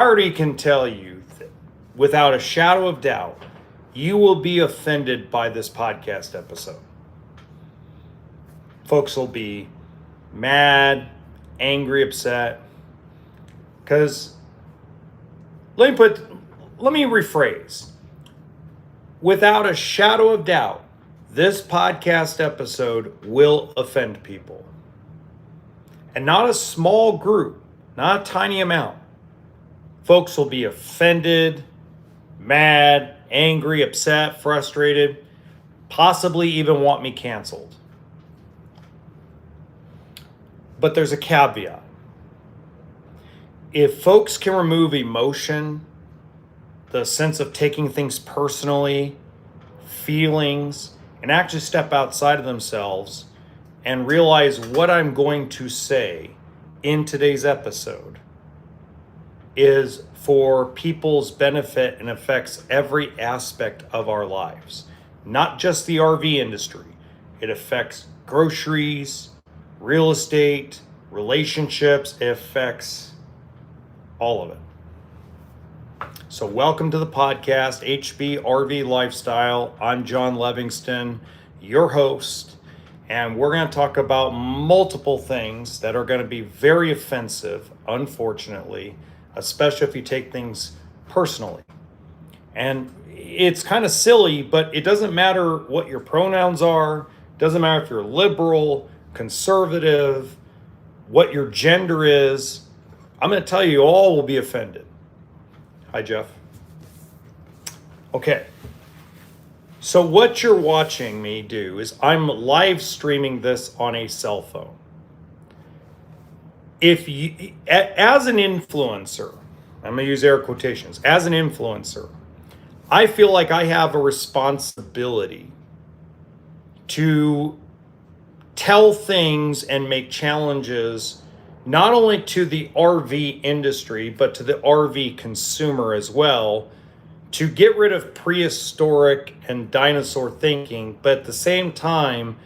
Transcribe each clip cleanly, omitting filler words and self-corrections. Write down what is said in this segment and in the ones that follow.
already can tell you that without a shadow of doubt, you will be offended by this podcast episode. Folks will be mad, angry, upset. Because let me rephrase. Without a shadow of doubt, this podcast episode will offend people. And not a small group, not a tiny amount. Folks will be offended, mad, angry, upset, frustrated, possibly even want me canceled. But there's a caveat. If folks can remove emotion, the sense of taking things personally, feelings, and actually step outside of themselves and realize what I'm going to say in today's episode is for people's benefit and affects every aspect of our lives, not just the RV industry. It affects groceries, real estate, relationships. It affects all of it. So welcome to the podcast, HB RV Lifestyle. I'm John Livingston, your host, and we're going to talk about multiple things that are going to be very offensive, unfortunately, especially if you take things personally. And it's kind of silly, but it doesn't matter what your pronouns are. It doesn't matter if you're liberal, conservative, what your gender is. I'm going to tell you all will be offended. Hi, Jeff. Okay. So what you're watching me do is I'm live streaming this on a cell phone. If you, as an influencer, I'm going to use air quotations, as an influencer, I feel like I have a responsibility to tell things and make challenges not only to the RV industry, but to the RV consumer as well, to get rid of prehistoric and dinosaur thinking, but at the same time,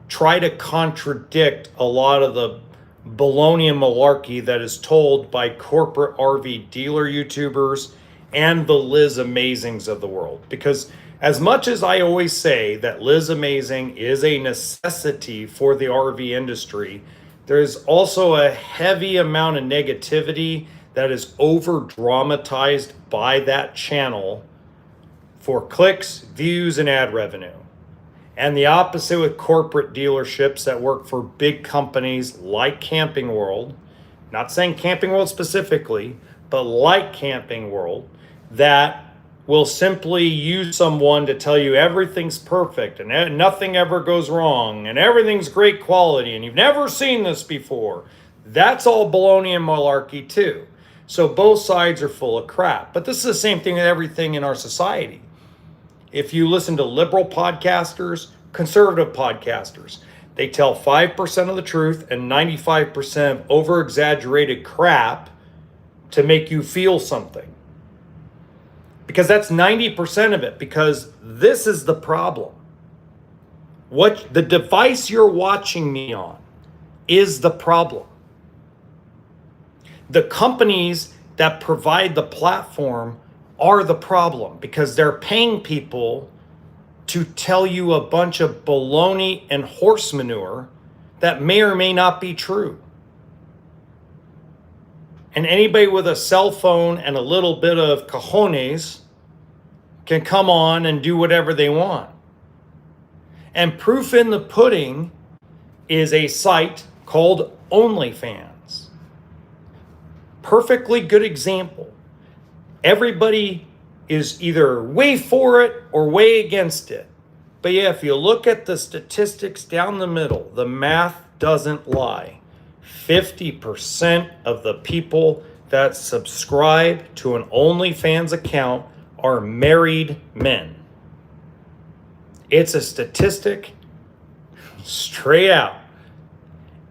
try to contradict a lot of the baloney and malarkey that is told by corporate RV dealer YouTubers and the Liz Amazings of the world. Because as much as I always say that Liz Amazing is a necessity for the RV industry, there's also a heavy amount of negativity that is over dramatized by that channel for clicks, views, and ad revenue. And the opposite with corporate dealerships that work for big companies like Camping World, not saying Camping World specifically, but like Camping World, that will simply use someone to tell you everything's perfect and nothing ever goes wrong and everything's great quality and you've never seen this before. That's all baloney and malarkey too. So both sides are full of crap. But this is the same thing with everything in our society. If you listen to liberal podcasters, conservative podcasters, they tell 5% of the truth and 95% over-exaggerated crap to make you feel something. Because that's 90% of it, because this is the problem. What the device you're watching me on is the problem. The companies that provide the platform are the problem because they're paying people to tell you a bunch of baloney and horse manure that may or may not be true. And anybody with a cell phone and a little bit of cojones can come on and do whatever they want. And proof in the pudding is a site called OnlyFans. Perfectly good example. Everybody is either way for it or way against it. But yeah, if you look at the statistics down the middle, the math doesn't lie. 50% of the people that subscribe to an OnlyFans account are married men. It's a statistic straight out.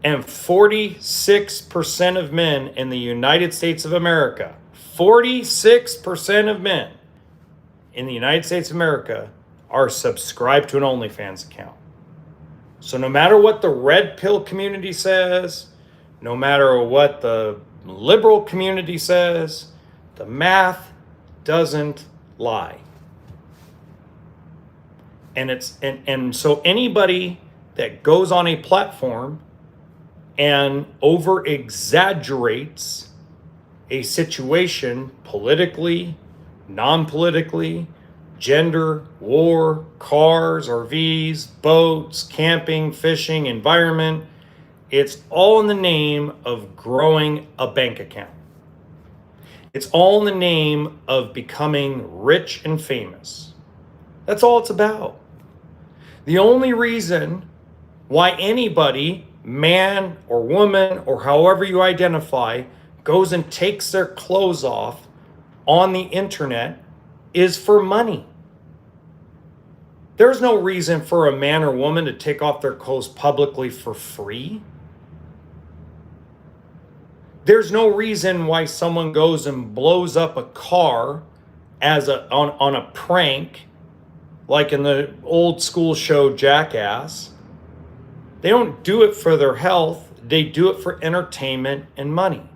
And 46% of men in the United States of America, 46% of men in the United States of America are subscribed to an OnlyFans account. So no matter what the red pill community says, no matter what the liberal community says, The math doesn't lie. And so anybody that goes on a platform and over exaggerates a situation politically, non-politically, gender, war, cars, RVs, boats, camping, fishing, environment, it's all in the name of growing a bank account. It's all in the name of becoming rich and famous. That's all it's about. The only reason why anybody, man or woman or however you identify, goes and takes their clothes off on the internet is for money. There's no reason for a man or woman to take off their clothes publicly for free. There's no reason why someone goes and blows up a car on a prank, like in the old school show Jackass. They don't do it for their health. They do it for entertainment and money.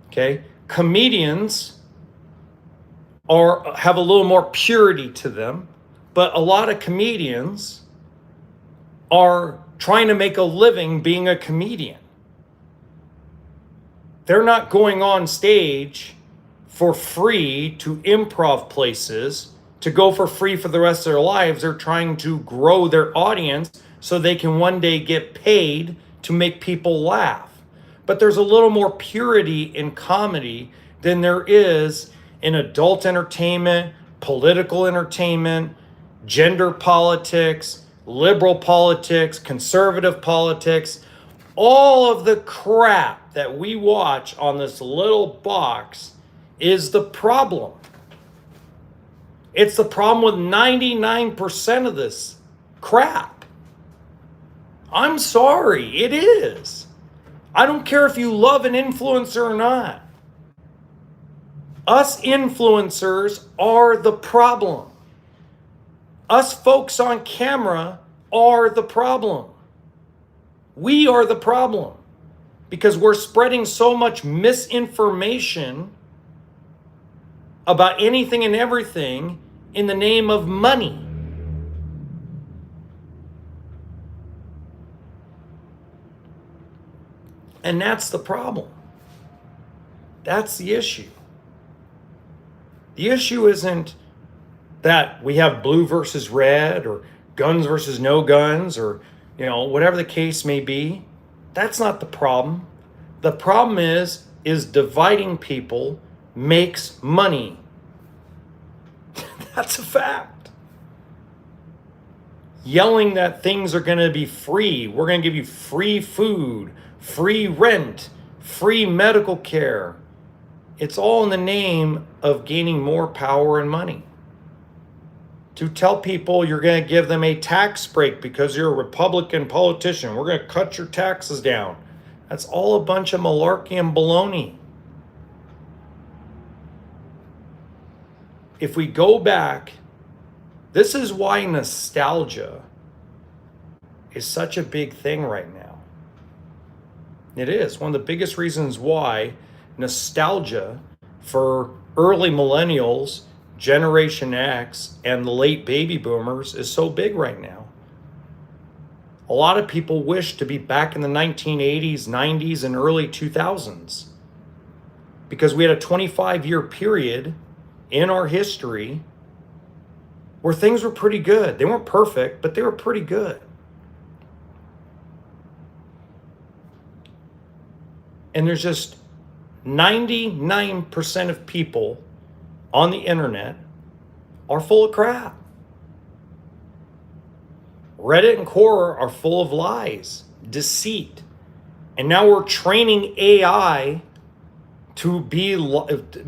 Okay? Comedians have a little more purity to them, but a lot of comedians are trying to make a living being a comedian. They're not going on stage for free to improv places to go for free for the rest of their lives. They're trying to grow their audience so they can one day get paid to make people laugh. But there's a little more purity in comedy than there is in adult entertainment, political entertainment, gender politics, liberal politics, conservative politics. All of the crap that we watch on this little box is the problem. It's the problem with 99% of this crap. I'm sorry, it is. I don't care if you love an influencer or not. Us influencers are the problem. Us folks on camera are the problem. We are the problem because we're spreading so much misinformation about anything and everything in the name of money. And that's the problem. That's the issue. The issue isn't that we have blue versus red or guns versus no guns or, whatever the case may be. That's not the problem. The problem is dividing people makes money. That's a fact. Yelling that things are going to be free. We're going to give you free food, free rent, free medical care. It's all in the name of gaining more power and money. To tell people you're going to give them a tax break because you're a Republican politician. We're going to cut your taxes down. That's all a bunch of malarkey and baloney. If we go back, this is why nostalgia is such a big thing right now. It is one of the biggest reasons why nostalgia for early millennials, Generation X, and the late baby boomers is so big right now. A lot of people wish to be back in the 1980s, 90s, and early 2000s because we had a 25-year period in our history where things were pretty good. They weren't perfect, but they were pretty good. And there's just 99% of people on the internet are full of crap. Reddit and Quora are full of lies, deceit. And now we're training AI to be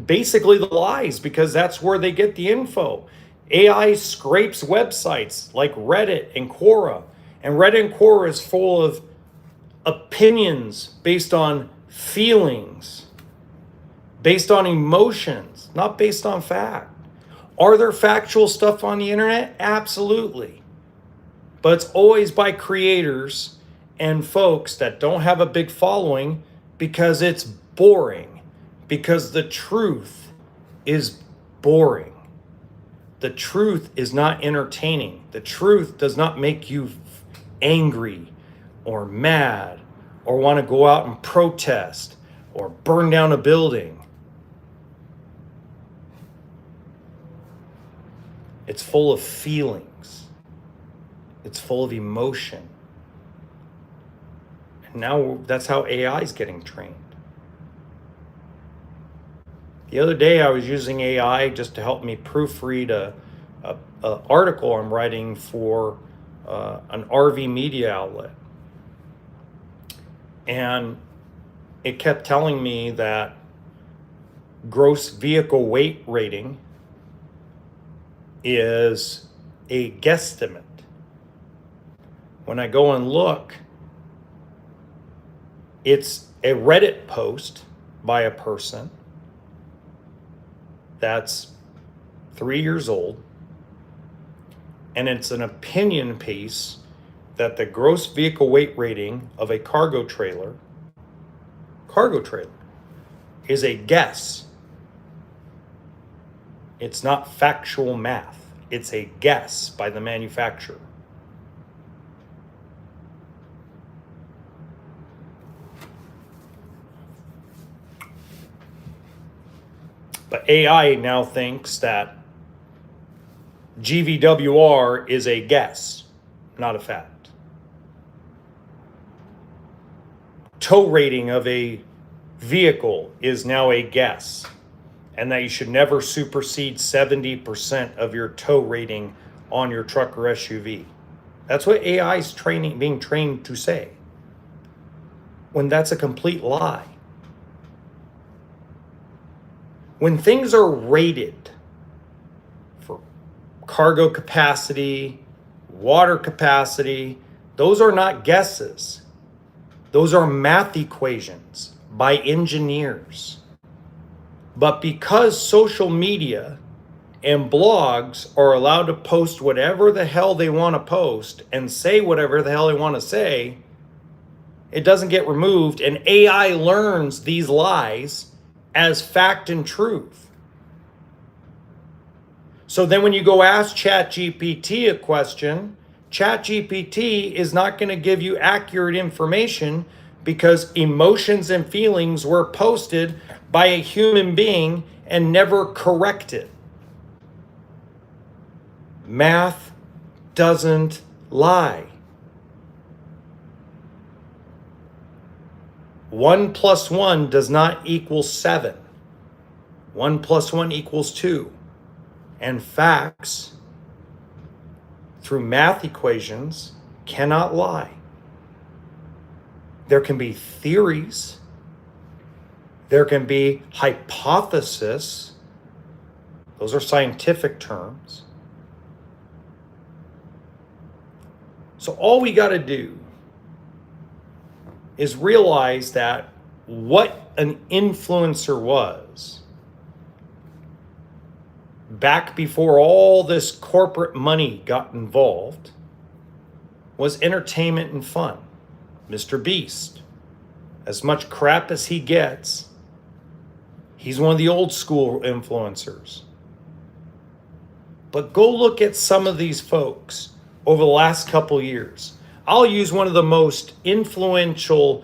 basically the lies because that's where they get the info. AI scrapes websites like Reddit and Quora. And Reddit and Quora is full of opinions based on feelings, based on emotions, not based on fact. Are there factual stuff on the internet? Absolutely. But it's always by creators and folks that don't have a big following because it's boring because the truth is boring. The truth is not entertaining. The truth does not make you angry or mad or want to go out and protest or burn down a building. It's full of feelings. It's full of emotion. And now that's how AI is getting trained. The other day I was using AI just to help me proofread a article I'm writing for an RV media outlet. And it kept telling me that gross vehicle weight rating is a guesstimate. When I go and look, it's a Reddit post by a person that's 3 years old, and it's an opinion piece that the gross vehicle weight rating of a cargo trailer is a guess. It's not factual math. It's a guess by the manufacturer. But AI now thinks that GVWR is a guess, not a fact. Tow rating of a vehicle is now a guess, and that you should never supersede 70% of your tow rating on your truck or SUV. That's what AI is being trained to say, when that's a complete lie. When things are rated for cargo capacity, water capacity, those are not guesses. Those are math equations by engineers. But because social media and blogs are allowed to post whatever the hell they want to post and say whatever the hell they want to say, it doesn't get removed, and AI learns these lies as fact and truth. So then when you go ask ChatGPT a question, ChatGPT is not going to give you accurate information because emotions and feelings were posted by a human being and never corrected. Math doesn't lie. 1 + 1 does not equal 7. 1 + 1 equals 2. And facts, through math equations, cannot lie. There can be theories. There can be hypothesis. Those are scientific terms. So all we got to do is realize that what an influencer was back before all this corporate money got involved was entertainment and fun. Mr. Beast, as much crap as he gets, he's one of the old school influencers. But go look at some of these folks over the last couple years. I'll use one of the most influential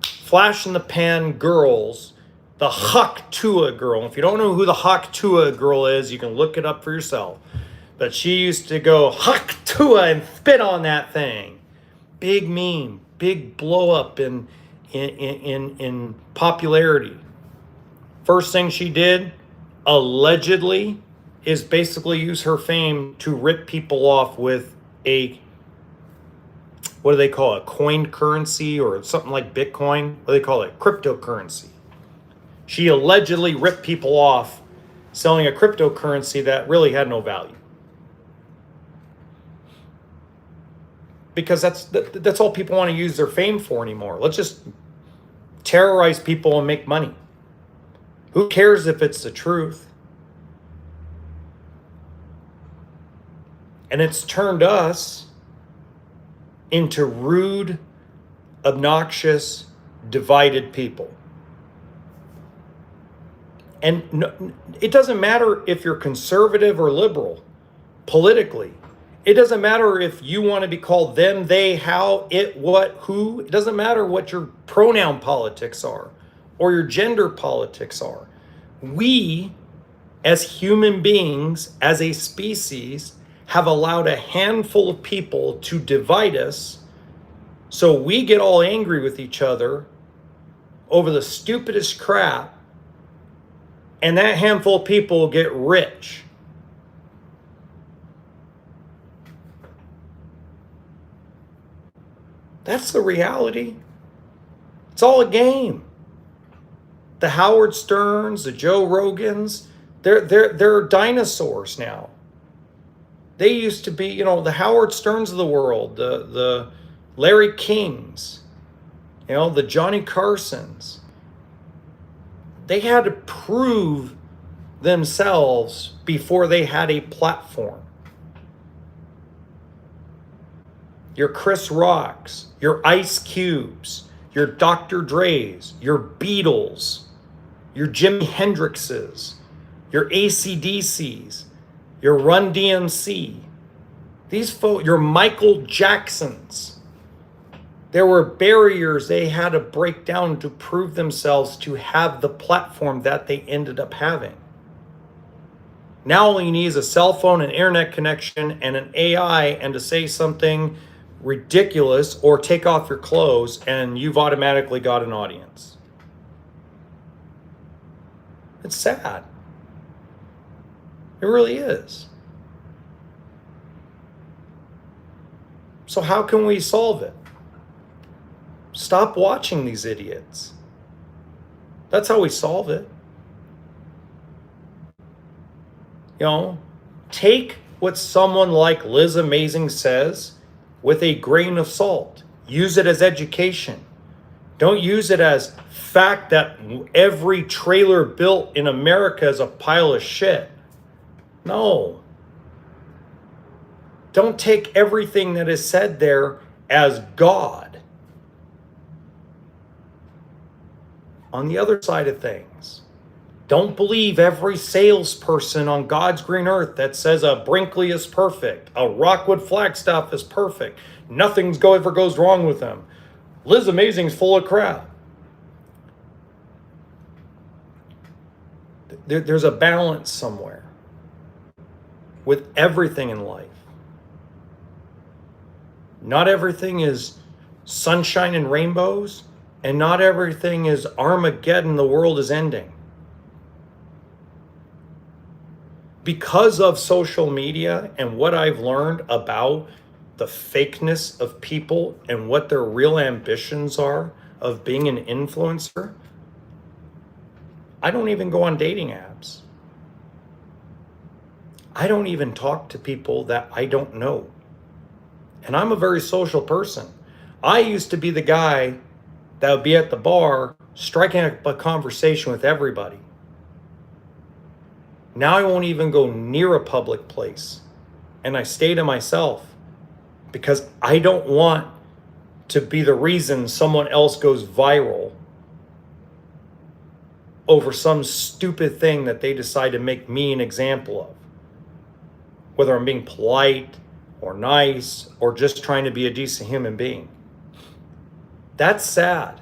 flash in the pan girls, the Hak Tua girl. If you don't know who the Hak Tua girl is, you can look it up for yourself. But she used to go Hak Tua and spit on that thing. Big meme, big blow up in popularity. First thing she did, allegedly, is basically use her fame to rip people off with a, what do they call it? Coined currency or something like Bitcoin? What do they call it? Cryptocurrency. She allegedly ripped people off selling a cryptocurrency that really had no value. Because that's all people want to use their fame for anymore. Let's just terrorize people and make money. Who cares if it's the truth? And it's turned us into rude, obnoxious, divided people. And no, it doesn't matter if you're conservative or liberal politically. It doesn't matter if you want to be called them, they, how, it, what, who. It doesn't matter what your pronoun politics are or your gender politics are. We, as human beings, as a species, have allowed a handful of people to divide us, so we get all angry with each other over the stupidest crap, and that handful of people get rich. That's the reality. It's all a game. The Howard Sterns, the Joe Rogans, they're dinosaurs now. They used to be, the Howard Sterns of the world, the Larry Kings, the Johnny Carsons. They had to prove themselves before they had a platform. Your Chris Rocks, your Ice Cubes, your Dr. Dre's, your Beatles, your Jimi Hendrixes, your AC/DCs, your Run DMC, these folks, your Michael Jacksons. There were barriers they had to break down to prove themselves to have the platform that they ended up having. Now all you need is a cell phone, an internet connection, and an AI, and to say something ridiculous or take off your clothes, and you've automatically got an audience. It's sad. It really is. So how can we solve it? Stop watching these idiots. That's how we solve it. Take what someone like Liz Amazing says with a grain of salt. Use it as education. Don't use it as fact that every trailer built in America is a pile of shit. No. Don't take everything that is said there as God. On the other side of things, don't believe every salesperson on God's green earth that says a Brinkley is perfect, a Rockwood Flagstaff is perfect, nothing ever goes wrong with them. Liz Amazing's full of crap. There's a balance somewhere with everything in life. Not everything is sunshine and rainbows, and not everything is Armageddon, the world is ending. Because of social media and what I've learned about the fakeness of people and what their real ambitions are of being an influencer, I don't even go on dating apps. I don't even talk to people that I don't know. And I'm a very social person. I used to be the guy that would be at the bar striking up a conversation with everybody. Now I won't even go near a public place, and I stay to myself because I don't want to be the reason someone else goes viral over some stupid thing that they decide to make me an example of. Whether I'm being polite or nice or just trying to be a decent human being. That's sad.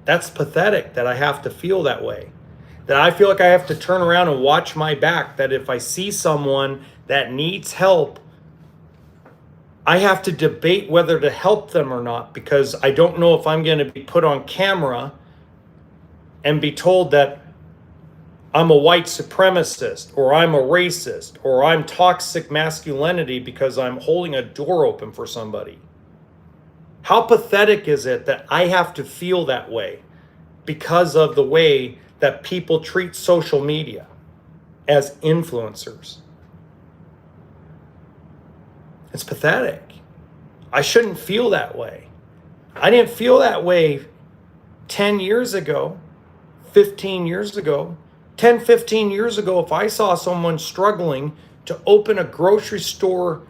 That's pathetic that I have to feel that way. That I feel like I have to turn around and watch my back, that if I see someone that needs help, I have to debate whether to help them or not, because I don't know if I'm going to be put on camera and be told that I'm a white supremacist, or I'm a racist, or I'm toxic masculinity because I'm holding a door open for somebody. How pathetic is it that I have to feel that way because of the way that people treat social media as influencers? It's pathetic. I shouldn't feel that way. I didn't feel that way 10 years ago, 15 years ago. 10, 15 years ago, if I saw someone struggling to open a grocery store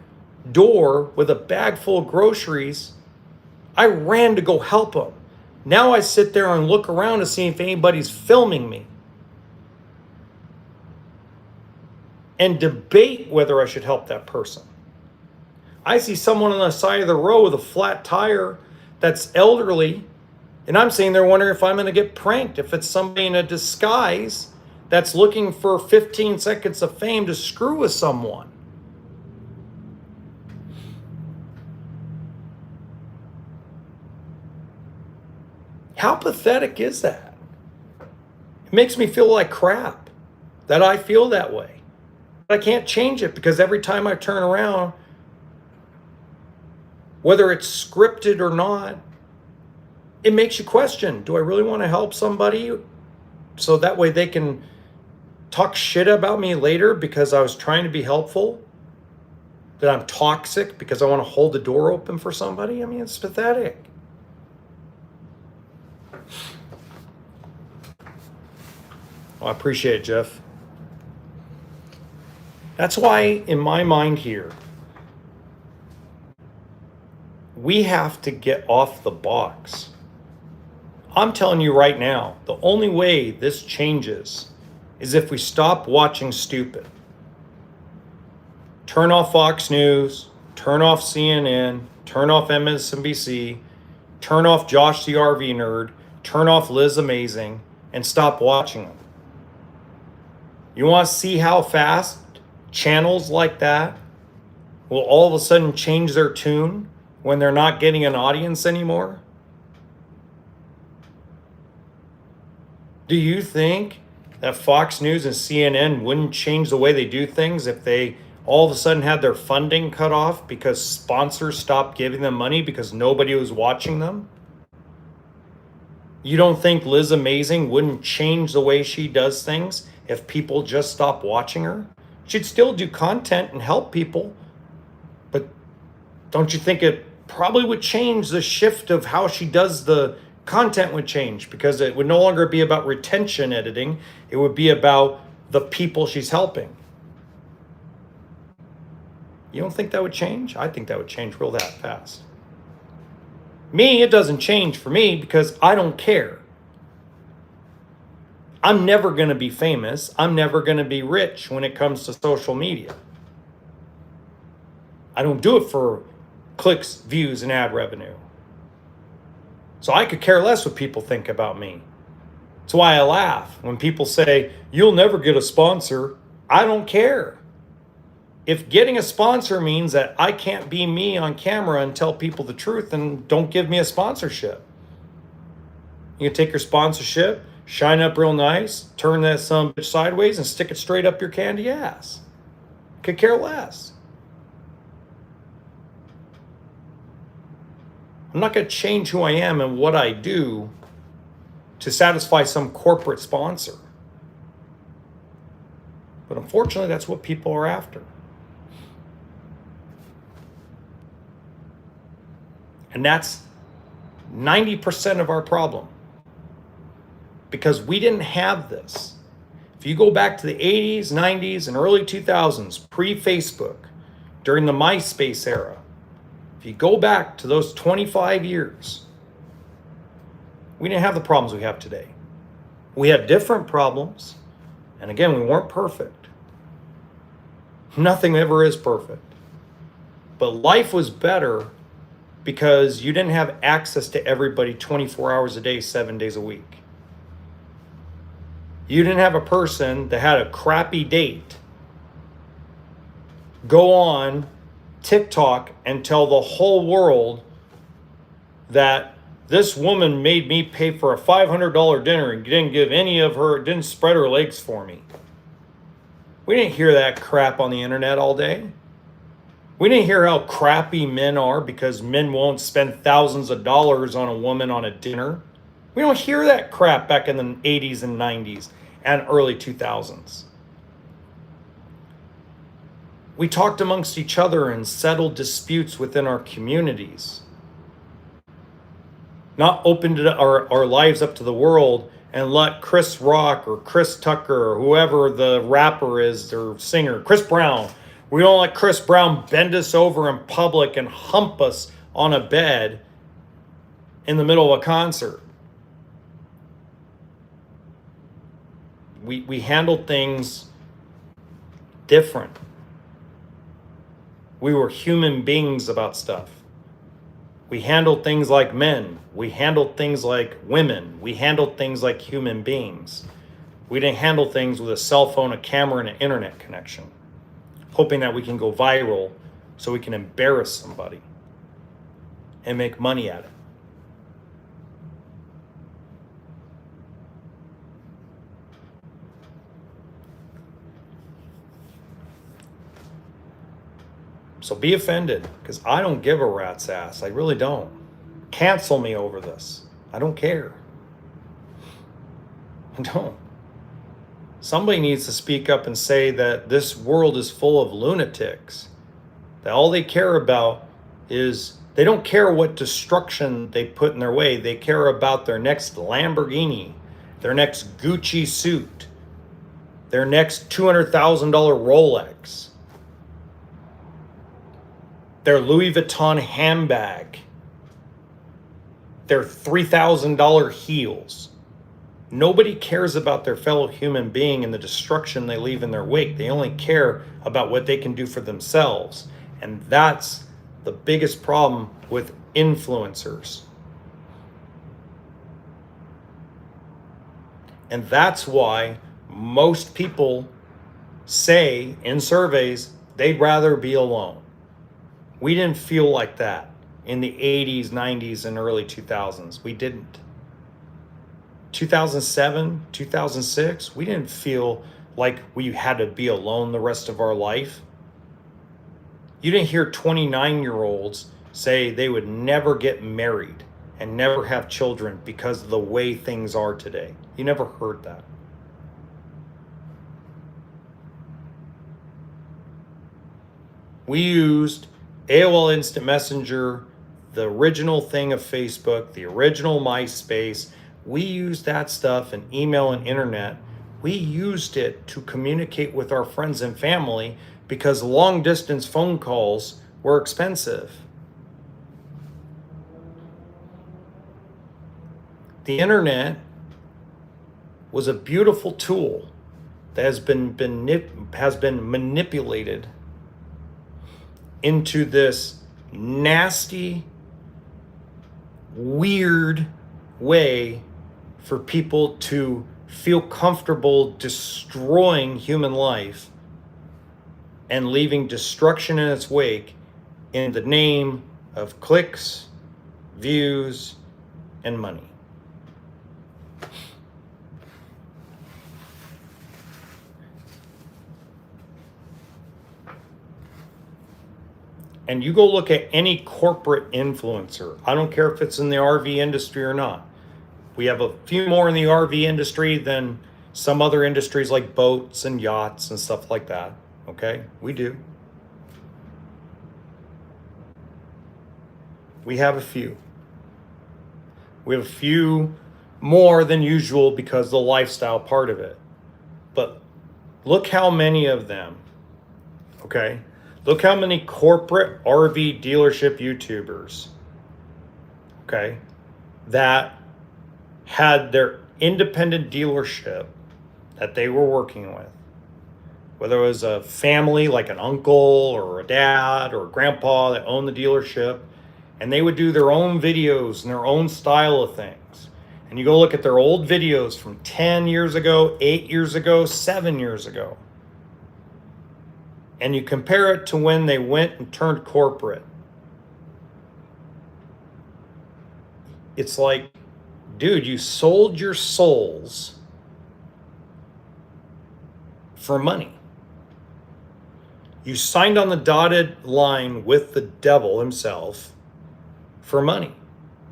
door with a bag full of groceries, I ran to go help them. Now I sit there and look around to see if anybody's filming me. and debate whether I should help that person. I see someone on the side of the road with a flat tire that's elderly, and I'm sitting there wondering if I'm going to get pranked, if it's somebody in a disguise that's looking for 15 seconds of fame to screw with someone. How pathetic is that? It makes me feel like crap that I feel that way. But I can't change it because every time I turn around, whether it's scripted or not, it makes you question, do I really want to help somebody so that way they can talk shit about me later because I was trying to be helpful? That I'm toxic because I want to hold the door open for somebody? I mean, it's pathetic. Well, I appreciate it, Jeff. That's why, in my mind here, we have to get off the box. I'm telling you right now, the only way this changes is if we stop watching stupid. Turn off Fox News, turn off CNN, turn off MSNBC, turn off Josh the RV Nerd, turn off Liz Amazing, and stop watching them. You want to see how fast channels like that will all of a sudden change their tune when they're not getting an audience anymore? Do you think that Fox News and CNN wouldn't change the way they do things if they all of a sudden had their funding cut off because sponsors stopped giving them money because nobody was watching them? You don't think Liz Amazing wouldn't change the way she does things if people just stopped watching her? She'd still do content and help people, but don't you think it probably would change the shift of how she does the content would change, because it would no longer be about retention editing. It would be about the people she's helping. You don't think that would change? I think that would change real that fast. Me, it doesn't change for me because I don't care. I'm never going to be famous. I'm never going to be rich when it comes to social media. I don't do it for clicks, views, and ad revenue. So I could care less what people think about me. That's why I laugh when people say, you'll never get a sponsor. I don't care. If getting a sponsor means that I can't be me on camera and tell people the truth, then don't give me a sponsorship. You can take your sponsorship, shine up real nice, turn that son of a bitch sideways, and stick it straight up your candy ass. Could care less. I'm not going to change who I am and what I do to satisfy some corporate sponsor. But unfortunately, that's what people are after. And that's 90% of our problem. Because we didn't have this. If you go back to the 80s, 90s, and early 2000s, pre-Facebook, during the MySpace era, if you go back to those 25 years, we didn't have the problems we have today. We had different problems. And again, we weren't perfect. Nothing ever is perfect. But life was better because you didn't have access to everybody 24 hours a day, 7 days a week. You didn't have a person that had a crappy date go on TikTok and tell the whole world that this woman made me pay for a $500 dinner and didn't spread her legs for me. We didn't hear that crap on the internet all day. We didn't hear how crappy men are because men won't spend thousands of dollars on a woman on a dinner. We don't hear that crap back in the 80s and 90s and early 2000s. We talked amongst each other and settled disputes within our communities. Not opened our lives up to the world and let Chris Rock or Chris Tucker or whoever the rapper is or singer, Chris Brown. We don't let Chris Brown bend us over in public and hump us on a bed in the middle of a concert. We handled things different. We were human beings about stuff. We handled things like men. We handled things like women. We handled things like human beings. We didn't handle things with a cell phone, a camera, and an internet connection, hoping that we can go viral so we can embarrass somebody and make money at it. So be offended, because I don't give a rat's ass. I really don't. Cancel me over this. I don't care. I don't. Somebody needs to speak up and say that this world is full of lunatics. That all they care about is, they don't care what destruction they put in their way. They care about their next Lamborghini, their next Gucci suit, their next $200,000 Rolex, their Louis Vuitton handbag, their $3,000 heels. Nobody cares about their fellow human being and the destruction they leave in their wake. They only care about what they can do for themselves. And that's the biggest problem with influencers. And that's why most people say in surveys they'd rather be alone. We didn't feel like that in the 80s, 90s, and early 2000s. We didn't. 2007, 2006, we didn't feel like we had to be alone the rest of our life. You didn't hear 29-year-olds say they would never get married and never have children because of the way things are today. You never heard that. We used AOL Instant Messenger, the original thing of Facebook, the original MySpace. We used that stuff, and email and internet. We used it to communicate with our friends and family because long distance phone calls were expensive. The internet was a beautiful tool that has been manipulated into this nasty, weird way for people to feel comfortable destroying human life and leaving destruction in its wake in the name of clicks, views, and money. And you go look at any corporate influencer. I don't care if it's in the RV industry or not. We have a few more in the RV industry than some other industries like boats and yachts and stuff like that. Okay? We do. We have a few. We have a few more than usual because of the lifestyle part of it. But look how many of them, okay? Look how many corporate RV dealership YouTubers, okay, that had their independent dealership that they were working with. Whether it was a family like an uncle or a dad or a grandpa that owned the dealership, and they would do their own videos and their own style of things. And you go look at their old videos from 10 years ago, 8 years ago, 7 years ago. And you compare it to when they went and turned corporate. It's like, dude, you sold your souls for money. You signed on the dotted line with the devil himself for money.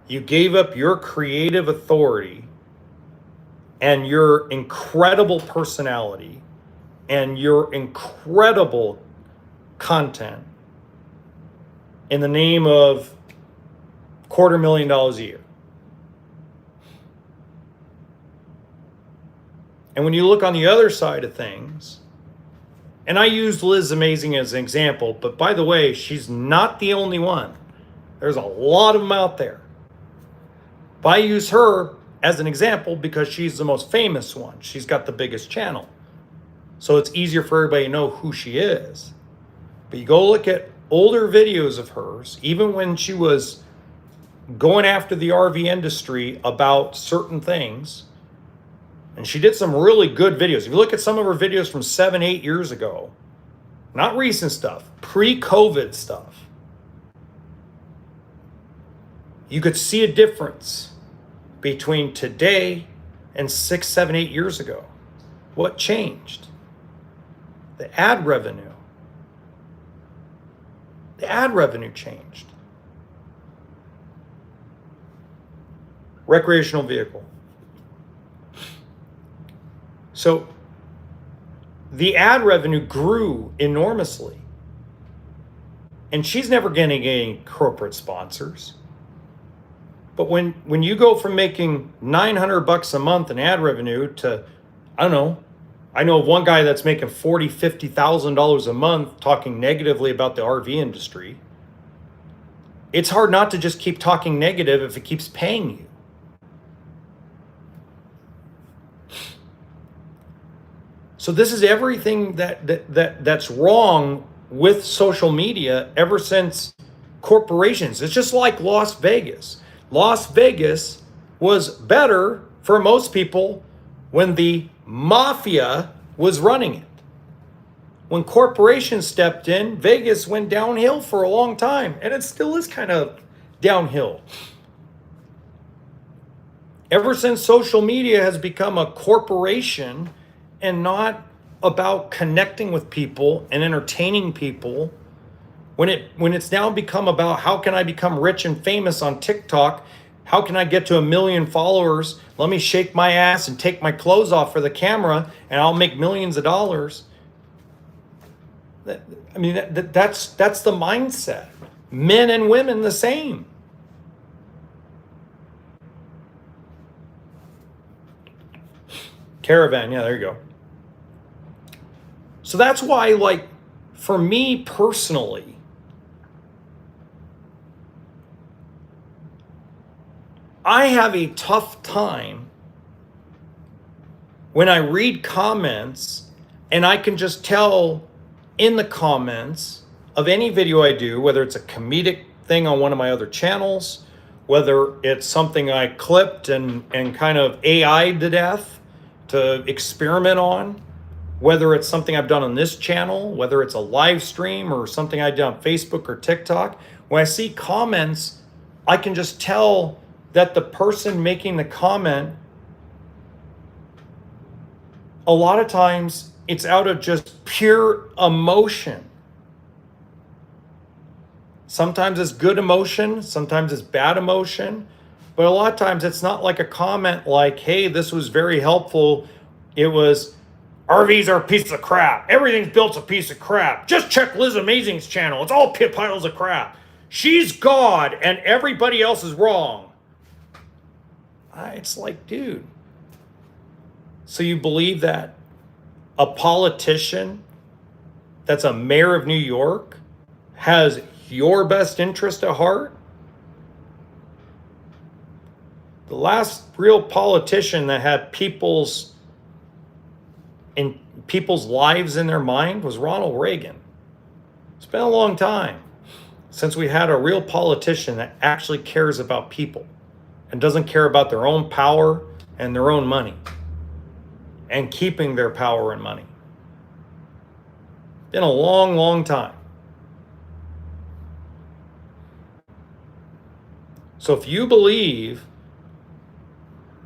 You gave up your creative authority and your incredible personality and your incredible content in the name of $250,000 a year. And when you look on the other side of things, and I used Liz Amazing as an example, but by the way, she's not the only one. There's a lot of them out there. But I use her as an example because she's the most famous one. She's got the biggest channel. so it's easier for everybody to know who she is. But you go look at older videos of hers, even when she was going after the RV industry about certain things, and she did some really good videos. If you look at some of her videos from 7-8 years ago, not recent stuff, pre-COVID stuff, you could see a difference between today and 6, 7, 8 years ago. What changed? The ad revenue. The ad revenue changed. Recreational vehicle. So the ad revenue grew enormously. And she's never getting any corporate sponsors. But when you go from making $900 a month in ad revenue to, I don't know, I know of one guy that's making $40,000, $50,000 a month talking negatively about the RV industry. It's hard not to just keep talking negative if it keeps paying you. So this is everything that's wrong with social media ever since corporations. It's just like Las Vegas. Las Vegas was better for most people when the mafia was running it. When corporations stepped in, Vegas went downhill for a long time, and it still is kind of downhill. Ever since social media has become a corporation and not about connecting with people and entertaining people, when it's now become about how can I become rich and famous on TikTok, how can I get to 1 million followers, let me shake my ass and take my clothes off for the camera and I'll make millions of dollars. That's the mindset. Men and women the same. Caravan, yeah, there you go. So that's why, like, for me personally, I have a tough time when I read comments and I can just tell in the comments of any video I do, whether it's a comedic thing on one of my other channels, whether it's something I clipped and kind of AI'd to death to experiment on, whether it's something I've done on this channel, whether it's a live stream or something I did on Facebook or TikTok, when I see comments, I can just tell that the person making the comment, a lot of times it's out of just pure emotion. Sometimes it's good emotion, sometimes it's bad emotion, but a lot of times it's not like a comment like, hey, this was very helpful. It was, RVs are a piece of crap. Everything's built's a piece of crap. Just check Liz Amazing's channel. It's all piles of crap. She's God and everybody else is wrong. It's like, dude. So you believe that a politician that's a mayor of New York has your best interest at heart? The last real politician that had people's lives in their mind was Ronald Reagan. It's been a long time since we had a real politician that actually cares about people and doesn't care about their own power and their own money and keeping their power and money. Been a long, long time. So if you believe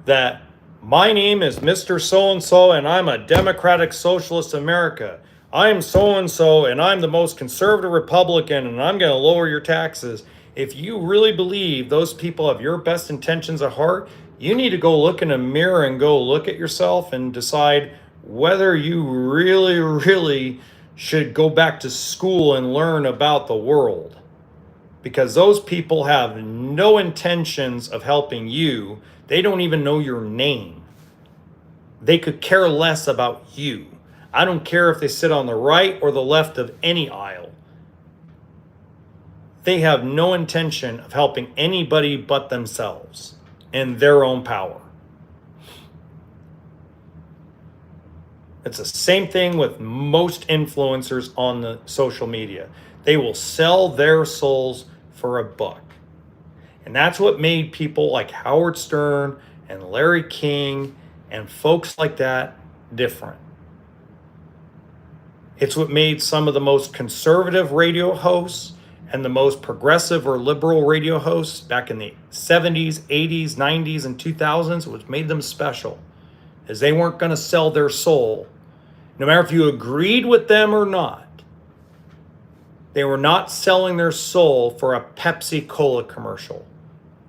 that my name is Mr. So-and-so and I'm a Democratic Socialist America, I'm so-and-so and I'm the most conservative Republican and I'm going to lower your taxes. If you really believe those people have your best intentions at heart, you need to go look in a mirror and go look at yourself and decide whether you really, really should go back to school and learn about the world. Because those people have no intentions of helping you. They don't even know your name. They could care less about you. I don't care if they sit on the right or the left of any aisle. They have no intention of helping anybody but themselves and their own power. It's the same thing with most influencers on the social media. They will sell their souls for a buck. And that's what made people like Howard Stern and Larry King and folks like that different. It's what made some of the most conservative radio hosts and the most progressive or liberal radio hosts back in the 70s, 80s, 90s, and 2000s, which made them special, is they weren't going to sell their soul. No matter if you agreed with them or not, they were not selling their soul for a Pepsi Cola commercial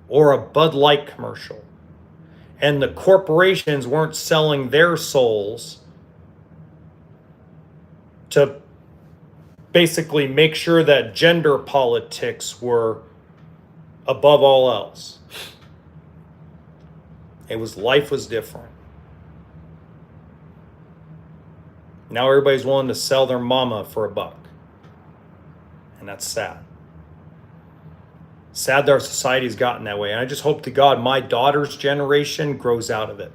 or a Bud Light commercial. And the corporations weren't selling their souls to basically make sure that gender politics were above all else. Life was different. Now everybody's willing to sell their mama for a buck. And that's sad. Sad that our society's gotten that way. And I just hope to God my daughter's generation grows out of it.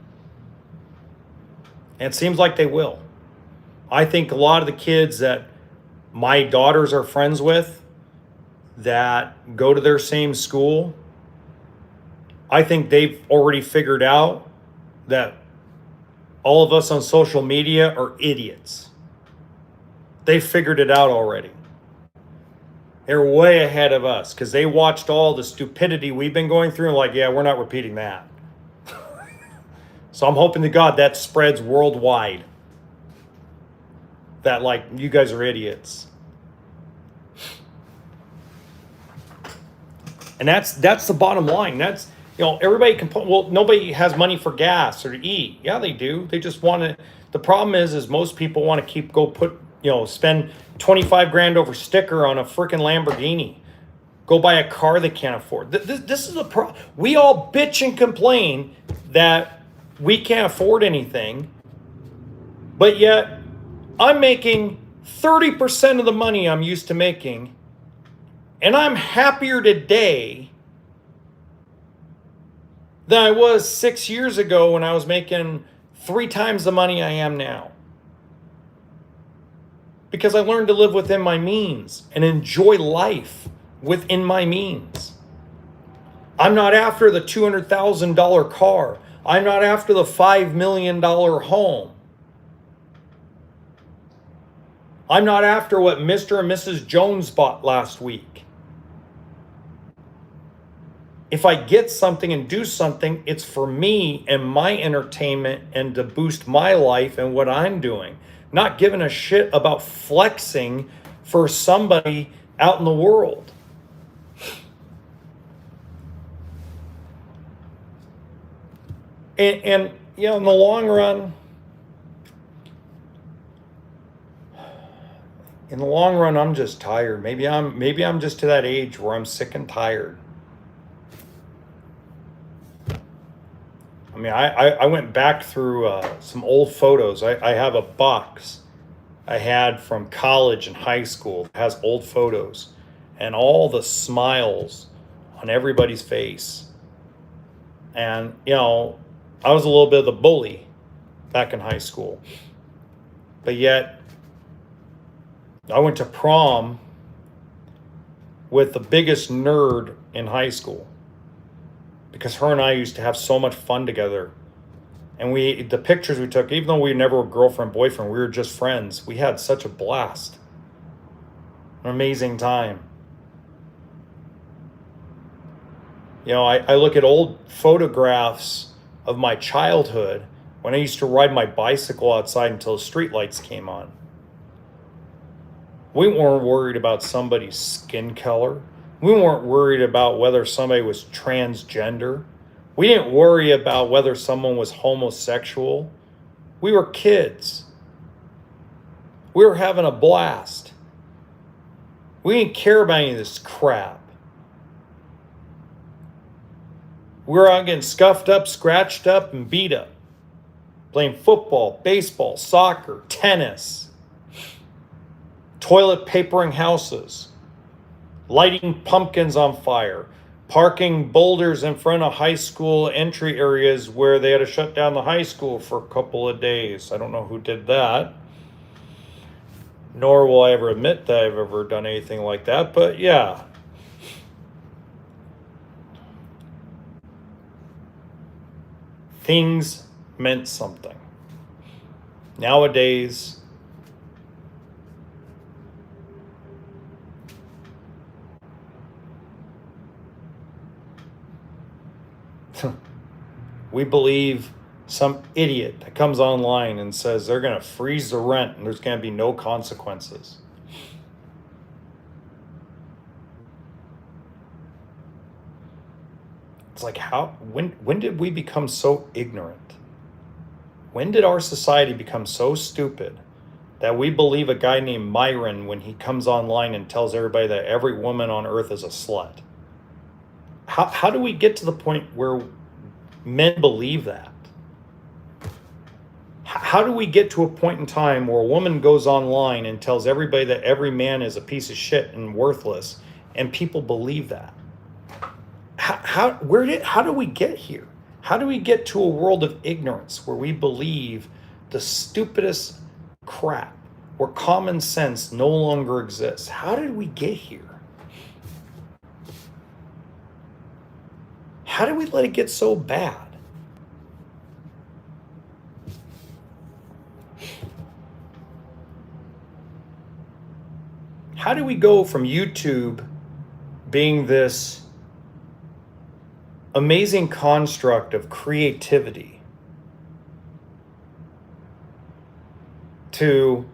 And it seems like they will. I think a lot of the kids that my daughters are friends with that go to their same school, I think they've already figured out that all of us on social media are idiots. They figured it out already. They're way ahead of us because they watched all the stupidity we've been going through and like, yeah, we're not repeating that. So I'm hoping to God that spreads worldwide. That like, you guys are idiots. And that's the bottom line. That's, everybody can put, well, nobody has money for gas or to eat. Yeah, they do. They just want to, the problem is most people want to spend 25 grand over sticker on a freaking Lamborghini. Go buy a car they can't afford. This is the problem. We all bitch and complain that we can't afford anything, but yet I'm making 30% of the money I'm used to making, and I'm happier today than I was 6 years ago when I was making 3 times the money I am now. Because I learned to live within my means and enjoy life within my means. I'm not after the $200,000 car. I'm not after the $5 million home. I'm not after what Mr. and Mrs. Jones bought last week. If I get something and do something, it's for me and my entertainment and to boost my life and what I'm doing. Not giving a shit about flexing for somebody out in the world. And in the long run, I'm just tired. Maybe I'm just to that age where I'm sick and tired. I mean, I went back through some old photos. I have a box I had from college and high school that has old photos and all the smiles on everybody's face. And, I was a little bit of the bully back in high school. But yet, I went to prom with the biggest nerd in high school. Because her and I used to have so much fun together. And the pictures we took, even though we never were girlfriend, boyfriend, we were just friends. We had such a blast. An amazing time. I look at old photographs of my childhood when I used to ride my bicycle outside until the streetlights came on. We weren't worried about somebody's skin color. We weren't worried about whether somebody was transgender. We didn't worry about whether someone was homosexual. We were kids. We were having a blast. We didn't care about any of this crap. We were out getting scuffed up, scratched up, and beat up. Playing football, baseball, soccer, tennis. Toilet papering houses. Lighting pumpkins on fire. parking boulders in front of high school entry areas where they had to shut down the high school for a couple of days. I don't know who did that, nor will I ever admit that I've ever done anything like that, but yeah. Things meant something. Nowadays, we believe some idiot that comes online and says they're going to freeze the rent and there's going to be no consequences. It's like, when did we become so ignorant? When did our society become so stupid that we believe a guy named Myron when he comes online and tells everybody that every woman on earth is a slut? How do we get to the point where men believe that? How do we get to a point in time where a woman goes online and tells everybody that every man is a piece of shit and worthless, and people believe that? How do we get here? How do we get to a world of ignorance where we believe the stupidest crap, where common sense no longer exists? How did we get here? How did we let it get so bad? How do we go from YouTube being this amazing construct of creativity to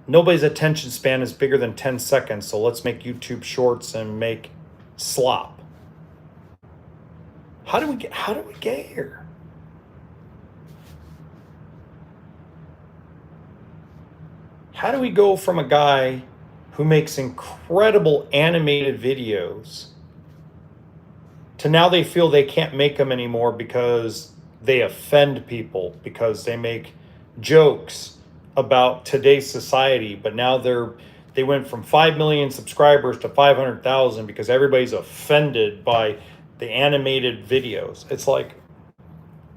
nobody's attention span is bigger than 10 seconds, so let's make YouTube shorts and make slop? How do we get here? How do we go from a guy who makes incredible animated videos to now they feel they can't make them anymore because they offend people, because they make jokes about today's society, but now they went from 5 million subscribers to 500,000 because everybody's offended by the animated videos? It's like,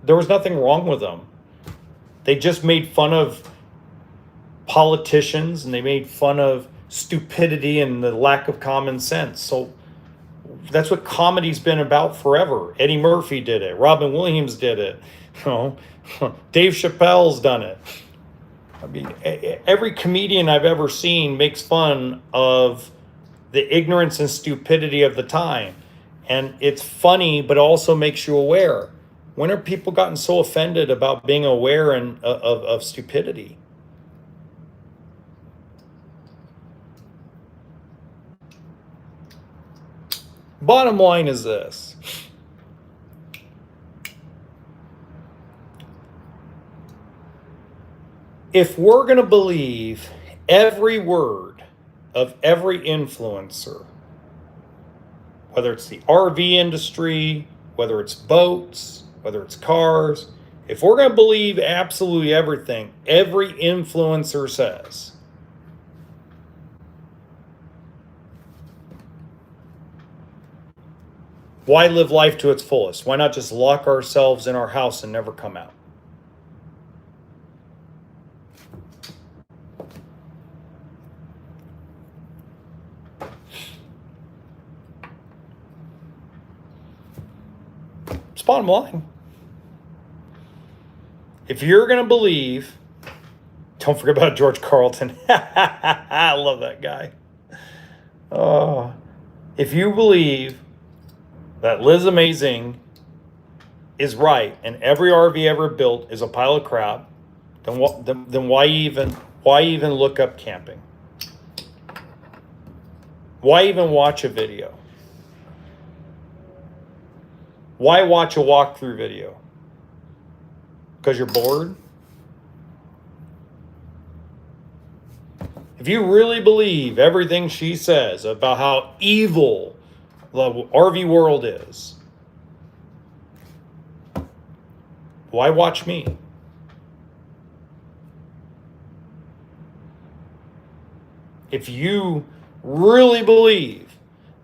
there was nothing wrong with them. They just made fun of politicians and they made fun of stupidity and the lack of common sense. So that's what comedy's been about forever. Eddie Murphy did it. Robin Williams did it. Dave Chappelle's done it. I mean, every comedian I've ever seen makes fun of the ignorance and stupidity of the time. And it's funny, but also makes you aware. When are people gotten so offended about being aware and of stupidity? Bottom line is this. If we're going to believe every word of every influencer, whether it's the RV industry, whether it's boats, whether it's cars, if we're going to believe absolutely everything every influencer says, why live life to its fullest? Why not just lock ourselves in our house and never come out? It's bottom line. If you're going to believe, don't forget about George Carlton. I love that guy. If you believe that Liz Amazing is right and every RV ever built is a pile of crap, then why even look up camping? Why even watch a video? Why watch a walkthrough video? Because you're bored? If you really believe everything she says about how evil the RV world is, why watch me? If you really believe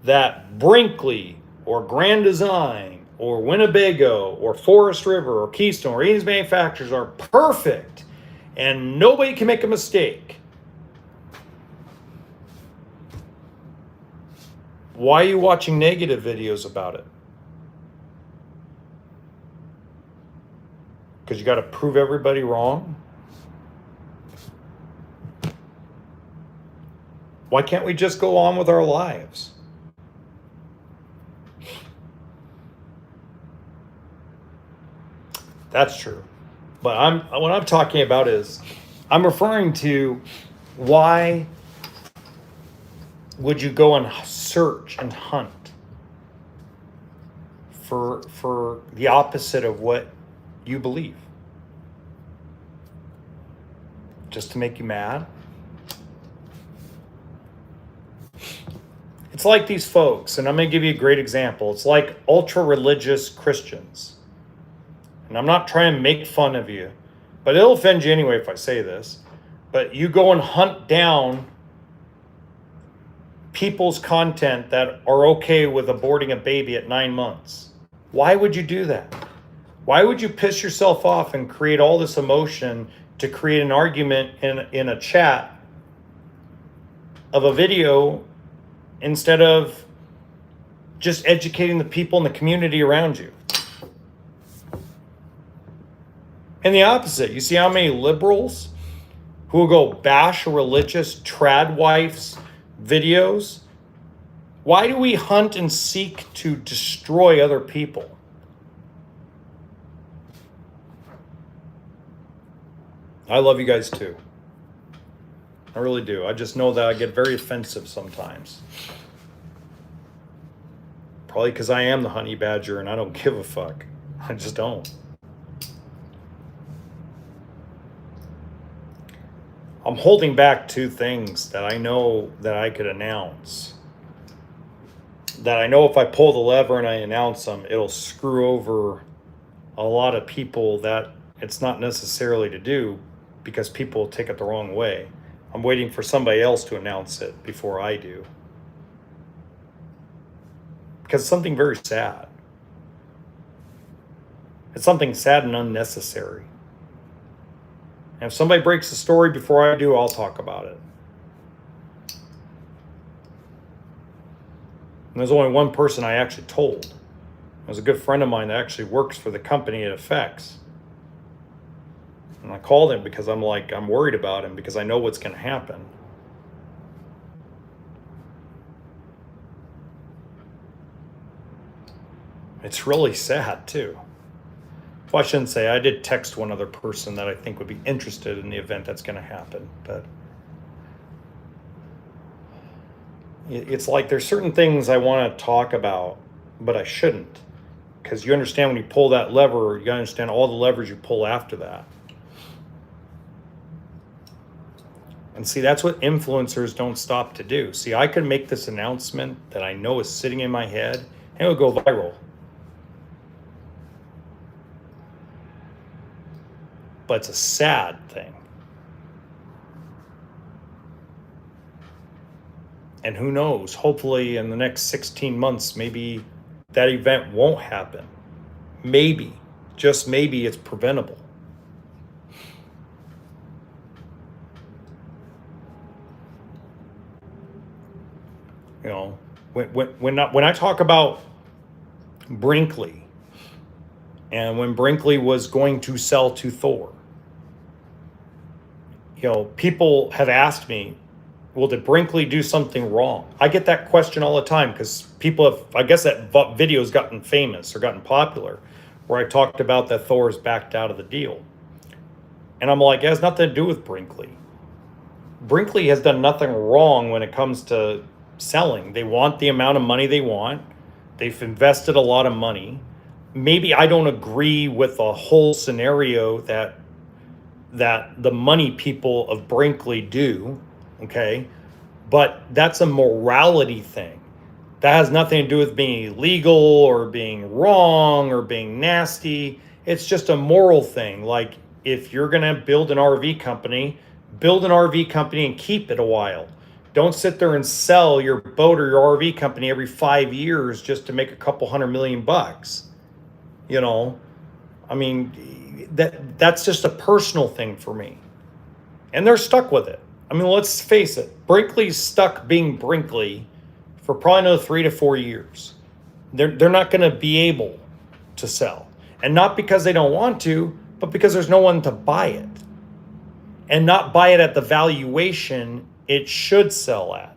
that Brinkley or Grand Design or Winnebago or Forest River or Keystone or any of these manufacturers are perfect and nobody can make a mistake. Why are you watching negative videos about it? Because you got to prove everybody wrong? Why can't we just go on with our lives? That's true. But what I'm talking about is I'm referring to why would you go and search and hunt for the opposite of what you believe? Just to make you mad? It's like these folks, and I'm going to give you a great example. It's like ultra-religious Christians. And I'm not trying to make fun of you, but it'll offend you anyway if I say this. But you go and hunt down people's content that are okay with aborting a baby at 9 months. Why would you do that? Why would you piss yourself off and create all this emotion to create an argument in a chat of a video instead of just educating the people in the community around you? And the opposite, you see how many liberals who will go bash a religious trad wife's videos? Why do we hunt and seek to destroy other people? I love you guys too. I really do. I just know that I get very offensive sometimes. Probably because I am the honey badger and I don't give a fuck. I just don't. I'm holding back two things that I know that I could announce. That I know if I pull the lever and I announce them, it'll screw over a lot of people that it's not necessarily to do because people will take it the wrong way. I'm waiting for somebody else to announce it before I do. Because it's something very sad. It's something sad and unnecessary. And if somebody breaks the story before I do, I'll talk about it. And there's only one person I actually told. There's a good friend of mine that actually works for the company it affects. And I called him because I'm worried about him because I know what's going to happen. It's really sad too. Well, I shouldn't say. I did text one other person that I think would be interested in the event that's going to happen. But it's like there's certain things I want to talk about, but I shouldn't. Because you understand when you pull that lever, you got to understand all the levers you pull after that. And see, that's what influencers don't stop to do. See, I could make this announcement that I know is sitting in my head, and it would go viral. But it's a sad thing. And who knows, hopefully in the next 16 months, maybe that event won't happen. Maybe, just maybe it's preventable. You know, when I talk about Brinkley, and when Brinkley was going to sell to Thor, you know, people have asked me, well, did Brinkley do something wrong? I get that question all the time because people have, I guess that video's gotten famous or gotten popular where I talked about that Thor's backed out of the deal. And I'm like, it has nothing to do with Brinkley. Brinkley has done nothing wrong when it comes to selling. They want the amount of money they want. They've invested a lot of money. Maybe I don't agree with the whole scenario that the money people of Brinkley do, okay? But that's a morality thing. That has nothing to do with being illegal or being wrong or being nasty. It's just a moral thing. Like if you're gonna build an RV company and keep it a while. Don't sit there and sell your boat or your RV company every 5 years just to make a couple $100 million. You know, I mean, that's just a personal thing for me. And they're stuck with it. I mean, let's face it, Brinkley's stuck being Brinkley for probably another 3 to 4 years. They're not going to be able to sell. And not because they don't want to, but because there's no one to buy it. And not buy it at the valuation it should sell at.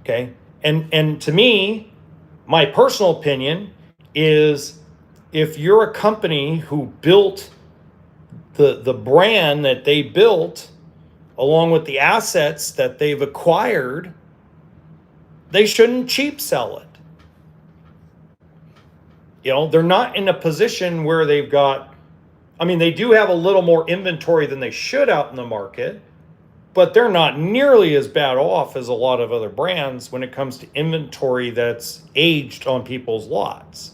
Okay? And to me, my personal opinion is, if you're a company who built the brand that they built along with the assets that they've acquired, they shouldn't cheap sell it. You know, they're not in a position where they've got, I mean, they do have a little more inventory than they should out in the market, but they're not nearly as bad off as a lot of other brands when it comes to inventory that's aged on people's lots.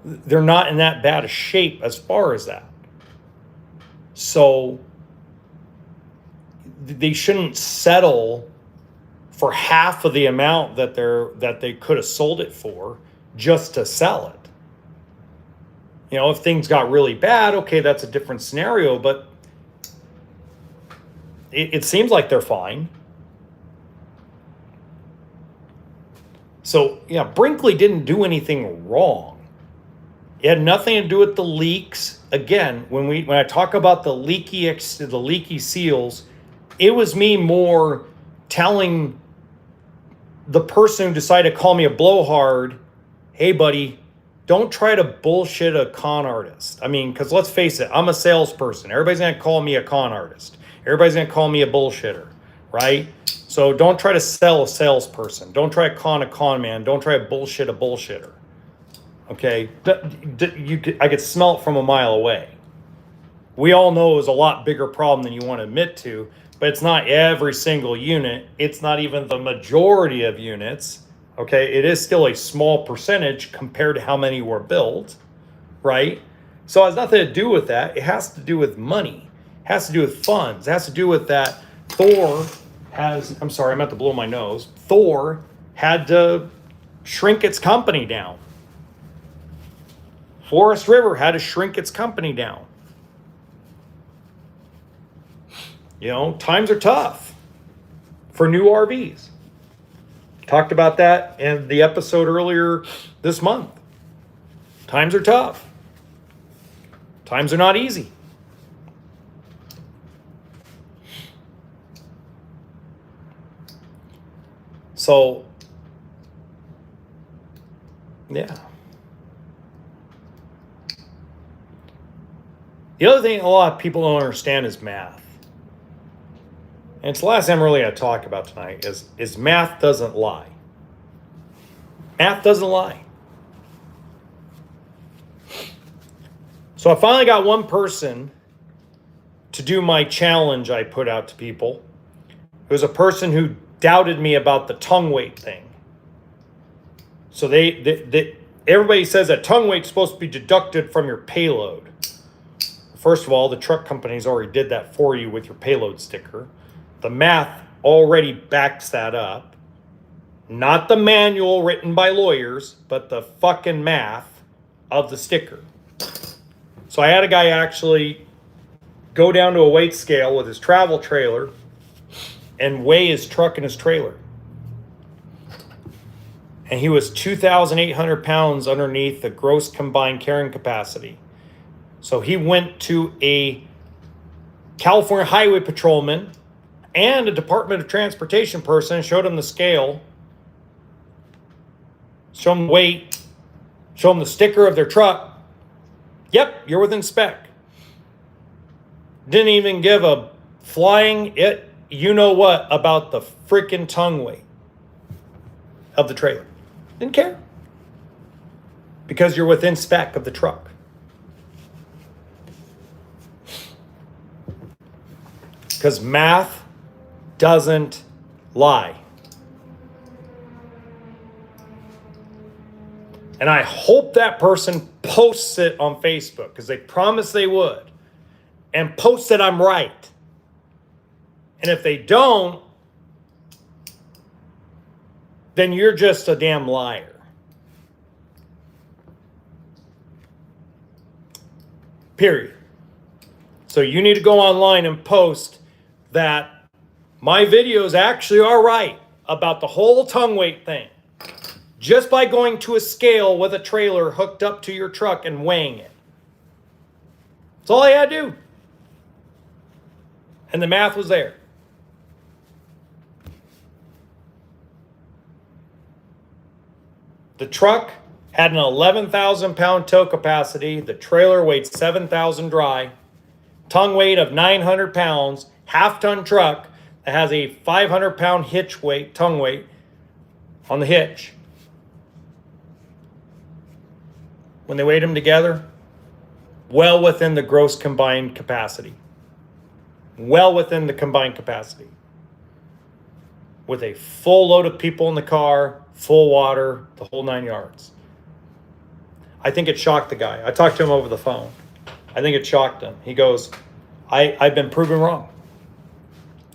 They're not in that bad a shape as far as that. So they shouldn't settle for half of the amount that they could have sold it for just to sell it. You know, if things got really bad, okay, that's a different scenario, but it seems like they're fine. So, yeah, Brinkley didn't do anything wrong. It had nothing to do with the leaks. Again, when I talk about the leaky seals, it was me more telling the person who decided to call me a blowhard, hey, buddy, don't try to bullshit a con artist. I mean, because let's face it, I'm a salesperson. Everybody's going to call me a con artist. Everybody's going to call me a bullshitter, right? So don't try to sell a salesperson. Don't try to con a con man. Don't try to bullshit a bullshitter. Okay? I could smell it from a mile away. We all know it was a lot bigger problem than you want to admit to, but it's not every single unit. It's not even the majority of units. Okay? It is still a small percentage compared to how many were built, right? So it has nothing to do with that. It has to do with money. It has to do with funds. It has to do with that Thor I'm sorry, I'm about to blow my nose. Thor had to shrink its company down. Forest River had to shrink its company down. You know, times are tough for new RVs. Talked about that in the episode earlier this month. Times are tough. Times are not easy. So, yeah. The other thing a lot of people don't understand is math. And it's the last thing I'm really going to talk about tonight is math doesn't lie. Math doesn't lie. So I finally got one person to do my challenge I put out to people. It was a person who doubted me about the tongue weight thing. So everybody says that tongue weight's supposed to be deducted from your payload. First of all, the truck companies already did that for you with your payload sticker. The math already backs that up. Not the manual written by lawyers, but the fucking math of the sticker. So I had a guy actually go down to a weight scale with his travel trailer and weigh his truck and his trailer. And he was 2,800 pounds underneath the gross combined carrying capacity. So he went to a California Highway Patrolman and a Department of Transportation person, showed him the scale, showed him the weight, showed him the sticker of their truck. Yep, you're within spec. Didn't even give a flying you-know-what about the freaking tongue weight of the trailer. Didn't care. Because you're within spec of the truck. Because math doesn't lie. And I hope that person posts it on Facebook, because they promised they would. And post that I'm right. And if they don't, then you're just a damn liar. Period. So you need to go online and post that my videos actually are right about the whole tongue weight thing. Just by going to a scale with a trailer hooked up to your truck and weighing it. That's all I had to do. And the math was there. The truck had an 11,000 pound tow capacity. The trailer weighed 7,000 dry. Tongue weight of 900 pounds. Half ton truck that has a 500 pound hitch weight, tongue weight on the hitch. When they weighed them together, well within the gross combined capacity. Well within the combined capacity. With a full load of people in the car, full water, the whole 9 yards. I think it shocked the guy. I talked to him over the phone. I think it shocked him. He goes, I've been proven wrong.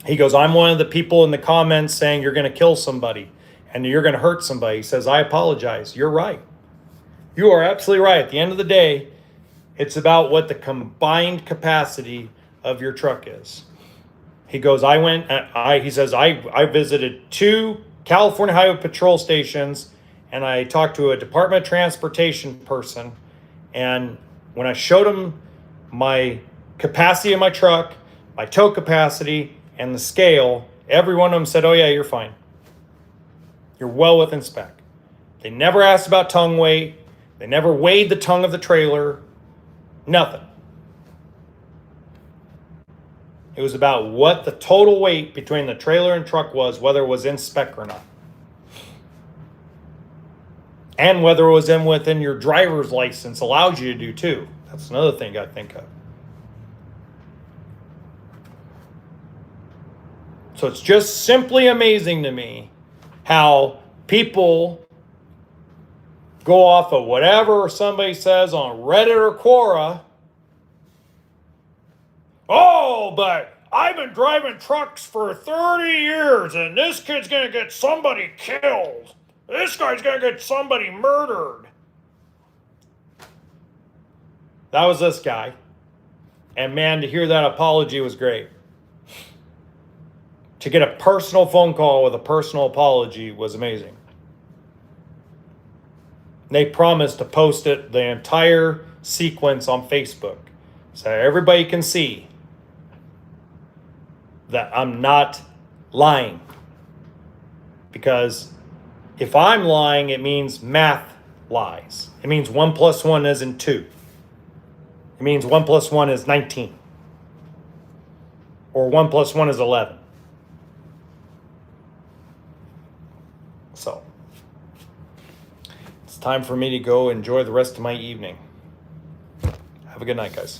He goes, I'm one of the people in the comments saying you're going to kill somebody and you're going to hurt somebody. He says, I apologize. You're right. You are absolutely right. At the end of the day, it's about what the combined capacity of your truck is. He goes, he says, I visited 2 California Highway Patrol stations and I talked to a Department of Transportation person. And when I showed him my capacity of my truck, my tow capacity, and the scale, every one of them said, oh yeah, you're fine. You're well within spec. They never asked about tongue weight. They never weighed the tongue of the trailer. Nothing. It was about what the total weight between the trailer and truck was, whether it was in spec or not. And whether it was within your driver's license allows you to do too. That's another thing you got to think of. So it's just simply amazing to me how people go off of whatever somebody says on Reddit or Quora. Oh, but I've been driving trucks for 30 years and this kid's going to get somebody killed. This guy's going to get somebody murdered. That was this guy. And man, to hear that apology was great. To get a personal phone call with a personal apology was amazing. They promised to post it, the entire sequence on Facebook, so everybody can see that I'm not lying. Because if I'm lying, it means math lies. It means 1 + 1 isn't 2. It means 1 + 1 is 19. Or 1 + 1 is 11. So, it's time for me to go enjoy the rest of my evening. Have a good night, guys.